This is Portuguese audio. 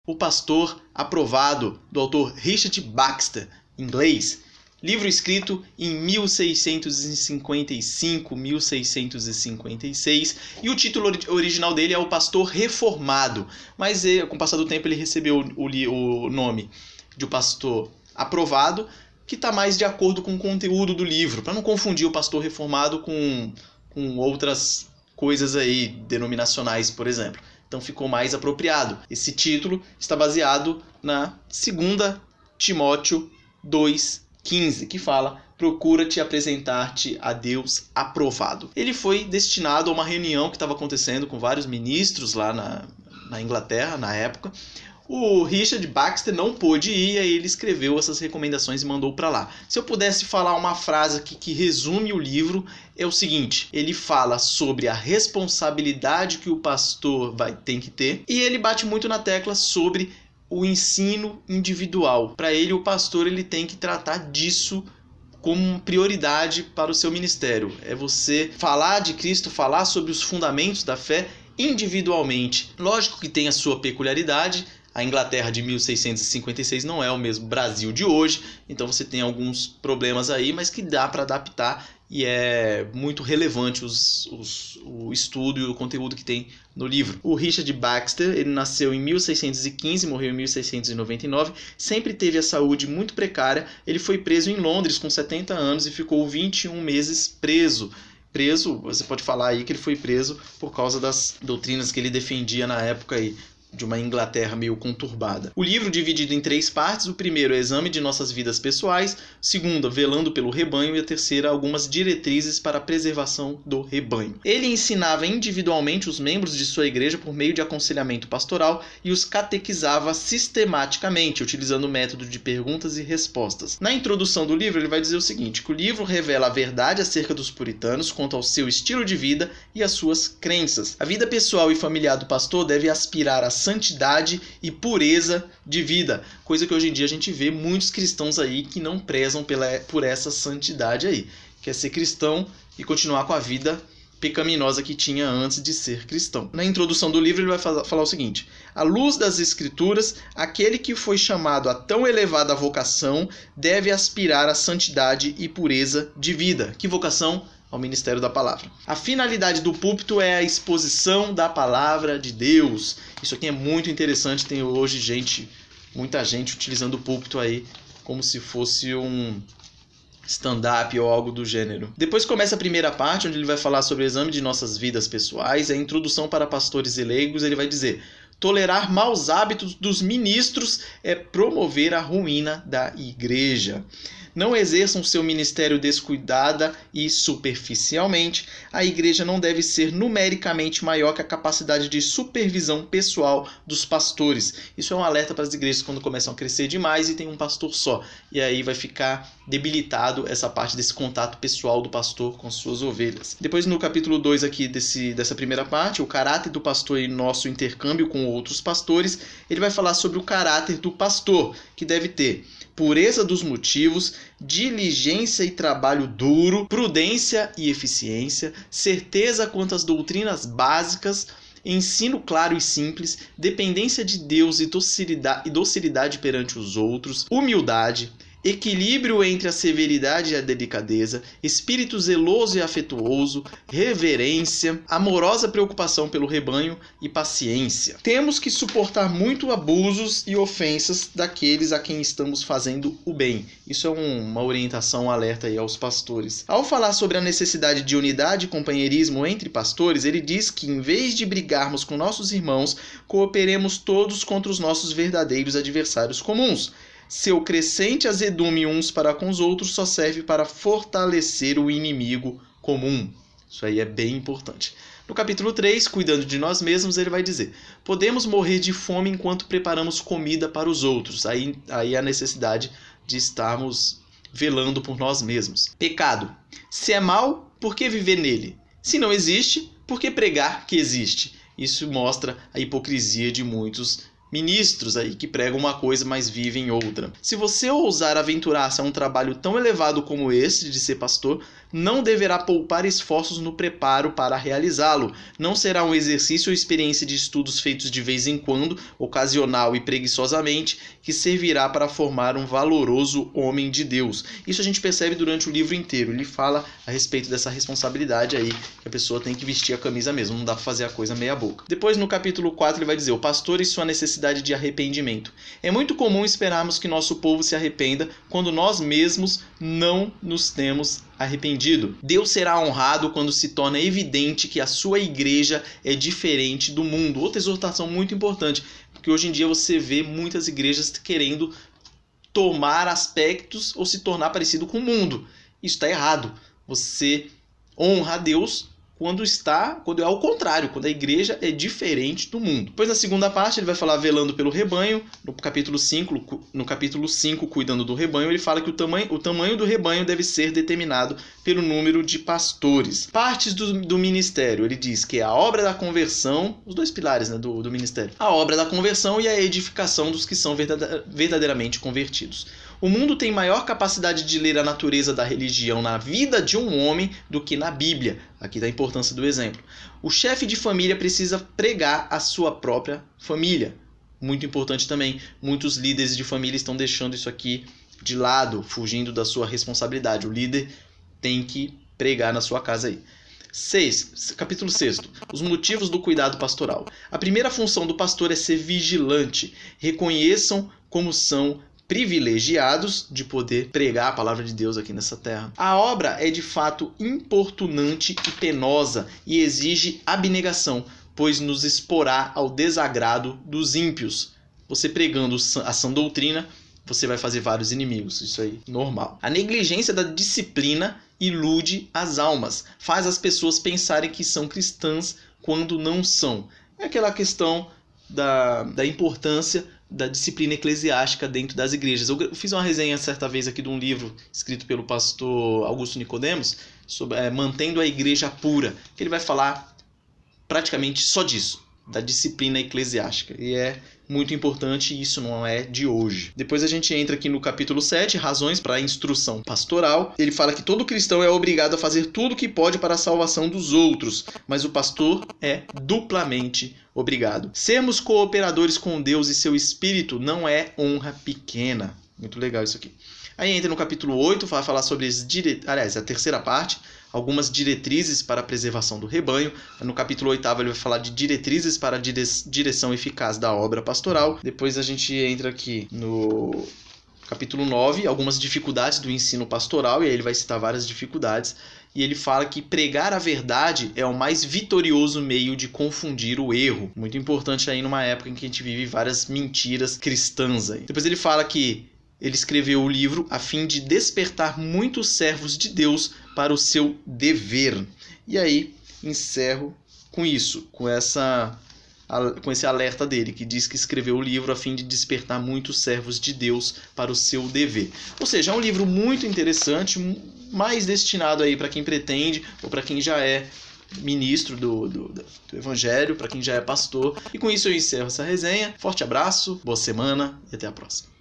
O Pastor Aprovado, do autor Richard Baxter, inglês. Livro escrito em 1655, 1656, e o título original dele é O Pastor Reformado, mas com o passar do tempo ele recebeu o nome de O Pastor Aprovado, que está mais de acordo com o conteúdo do livro, para não confundir o Pastor Reformado com outras coisas aí, denominacionais, por exemplo. Então ficou mais apropriado. Esse título está baseado na 2 Timóteo 2,15, que fala: procura-te apresentar-te a Deus aprovado. Ele foi destinado a uma reunião que estava acontecendo com vários ministros lá na Inglaterra, na época. O Richard Baxter não pôde ir, aí ele escreveu essas recomendações e mandou para lá. Se eu pudesse falar uma frase que resume o livro, é o seguinte: ele fala sobre a responsabilidade que o pastor tem que ter, e ele bate muito na tecla sobre o ensino individual. Para ele, o pastor ele tem que tratar disso como prioridade para o seu ministério. É você falar de Cristo, falar sobre os fundamentos da fé individualmente. Lógico que tem a sua peculiaridade. A Inglaterra de 1656 não é o mesmo Brasil de hoje, então você tem alguns problemas aí, mas que dá para adaptar, e é muito relevante o estudo e o conteúdo que tem no livro. O Richard Baxter, ele nasceu em 1615, morreu em 1699, sempre teve a saúde muito precária. Ele foi preso em Londres com 70 anos e ficou 21 meses preso. Você pode falar aí que ele foi preso por causa das doutrinas que ele defendia na época aí, de uma Inglaterra meio conturbada. O livro dividido em 3 partes: o primeiro é o exame de nossas vidas pessoais, o segundo, velando pelo rebanho, e a terceira, algumas diretrizes para a preservação do rebanho. Ele ensinava individualmente os membros de sua igreja por meio de aconselhamento pastoral e os catequizava sistematicamente, utilizando o método de perguntas e respostas. Na introdução do livro, ele vai dizer o seguinte: que o livro revela a verdade acerca dos puritanos quanto ao seu estilo de vida e às suas crenças. A vida pessoal e familiar do pastor deve aspirar a santidade e pureza de vida, coisa que hoje em dia a gente vê muitos cristãos aí que não prezam por essa santidade aí, quer ser cristão e continuar com a vida pecaminosa que tinha antes de ser cristão. Na introdução do livro ele vai falar o seguinte: à luz das escrituras, aquele que foi chamado a tão elevada vocação deve aspirar à santidade e pureza de vida. Que vocação? Ao ministério da palavra. A finalidade do púlpito é a exposição da palavra de Deus. Isso aqui é muito interessante. Tem hoje muita gente utilizando o púlpito aí como se fosse um stand-up ou algo do gênero. Depois começa a primeira parte, onde ele vai falar sobre o exame de nossas vidas pessoais, a introdução para pastores e leigos. Ele vai dizer: tolerar maus hábitos dos ministros é promover a ruína da igreja. Não exerçam seu ministério descuidada e superficialmente. A igreja não deve ser numericamente maior que a capacidade de supervisão pessoal dos pastores. Isso é um alerta para as igrejas quando começam a crescer demais e tem um pastor só. E aí vai ficar debilitado essa parte desse contato pessoal do pastor com suas ovelhas. Depois, no capítulo 2 aqui dessa primeira parte, o caráter do pastor e nosso intercâmbio com outros pastores, ele vai falar sobre o caráter do pastor, que deve ter pureza dos motivos, diligência e trabalho duro, prudência e eficiência, certeza quanto às doutrinas básicas, ensino claro e simples, dependência de Deus e docilidade perante os outros, humildade, equilíbrio entre a severidade e a delicadeza, espírito zeloso e afetuoso, reverência, amorosa preocupação pelo rebanho e paciência. Temos que suportar muito abusos e ofensas daqueles a quem estamos fazendo o bem. Isso é uma orientação, um alerta aí aos pastores. Ao falar sobre a necessidade de unidade e companheirismo entre pastores, ele diz que, em vez de brigarmos com nossos irmãos, cooperemos todos contra os nossos verdadeiros adversários comuns. Seu crescente azedume uns para com os outros só serve para fortalecer o inimigo comum. Isso aí é bem importante. No capítulo 3, cuidando de nós mesmos, ele vai dizer: podemos morrer de fome enquanto preparamos comida para os outros. Aí a necessidade de estarmos velando por nós mesmos. Pecado. Se é mal, por que viver nele? Se não existe, por que pregar que existe? Isso mostra a hipocrisia de muitos ministros aí que pregam uma coisa, mas vivem outra. Se você ousar aventurar-se a um trabalho tão elevado como esse de ser pastor, não deverá poupar esforços no preparo para realizá-lo. Não será um exercício ou experiência de estudos feitos de vez em quando, ocasional e preguiçosamente, que servirá para formar um valoroso homem de Deus. Isso a gente percebe durante o livro inteiro. Ele fala a respeito dessa responsabilidade aí, que a pessoa tem que vestir a camisa mesmo, não dá para fazer a coisa meia boca. Depois, no capítulo 4, ele vai dizer: o pastor e sua necessidade de arrependimento. É muito comum esperarmos que nosso povo se arrependa quando nós mesmos não nos temos arrependido. Deus será honrado quando se torna evidente que a sua igreja é diferente do mundo. Outra exortação muito importante, porque hoje em dia você vê muitas igrejas querendo tomar aspectos ou se tornar parecido com o mundo. Isso está errado. Você honra a Deus quando é ao contrário, quando a igreja é diferente do mundo. Depois, na segunda parte, ele vai falar velando pelo rebanho. No capítulo 5, cuidando do rebanho, ele fala que o tamanho do rebanho deve ser determinado pelo número de pastores. Partes do ministério, ele diz que é a obra da conversão, os dois pilares, né, do ministério. A obra da conversão e a edificação dos que são verdadeiramente convertidos. O mundo tem maior capacidade de ler a natureza da religião na vida de um homem do que na Bíblia. Aqui dá a importância do exemplo. O chefe de família precisa pregar a sua própria família. Muito importante também. Muitos líderes de família estão deixando isso aqui de lado, fugindo da sua responsabilidade. O líder tem que pregar na sua casa aí. Capítulo 6. Os motivos do cuidado pastoral. A primeira função do pastor é ser vigilante. Reconheçam como são privilegiados de poder pregar a palavra de Deus aqui nessa terra. A obra é de fato importunante e penosa e exige abnegação, pois nos exporá ao desagrado dos ímpios. Você pregando a sã doutrina, você vai fazer vários inimigos, isso aí, normal. A negligência da disciplina ilude as almas, faz as pessoas pensarem que são cristãs quando não são. É aquela questão da importância da disciplina eclesiástica dentro das igrejas. Eu fiz uma resenha certa vez aqui de um livro escrito pelo pastor Augusto Nicodemos, sobre Mantendo a Igreja Pura, que ele vai falar praticamente só disso, da disciplina eclesiástica. E é muito importante, e isso não é de hoje. Depois a gente entra aqui no capítulo 7, razões para a instrução pastoral. Ele fala que todo cristão é obrigado a fazer tudo o que pode para a salvação dos outros, mas o pastor é duplamente obrigado. Sermos cooperadores com Deus e seu Espírito não é honra pequena. Muito legal isso aqui. Aí entra no capítulo 8, vai falar sobre a terceira parte, algumas diretrizes para a preservação do rebanho. No capítulo 8 ele vai falar de diretrizes para a direção eficaz da obra pastoral. Depois a gente entra aqui no capítulo 9, algumas dificuldades do ensino pastoral, e aí ele vai citar várias dificuldades. E ele fala que pregar a verdade é o mais vitorioso meio de confundir o erro. Muito importante aí numa época em que a gente vive várias mentiras cristãs aí. Depois ele fala que ele escreveu o livro a fim de despertar muitos servos de Deus para o seu dever. E aí encerro com isso, com esse alerta dele, que diz que escreveu o livro a fim de despertar muitos servos de Deus para o seu dever. Ou seja, é um livro muito interessante, mais destinado aí para quem pretende ou para quem já é ministro do Evangelho, para quem já é pastor. E com isso eu encerro essa resenha. Forte abraço, boa semana e até a próxima.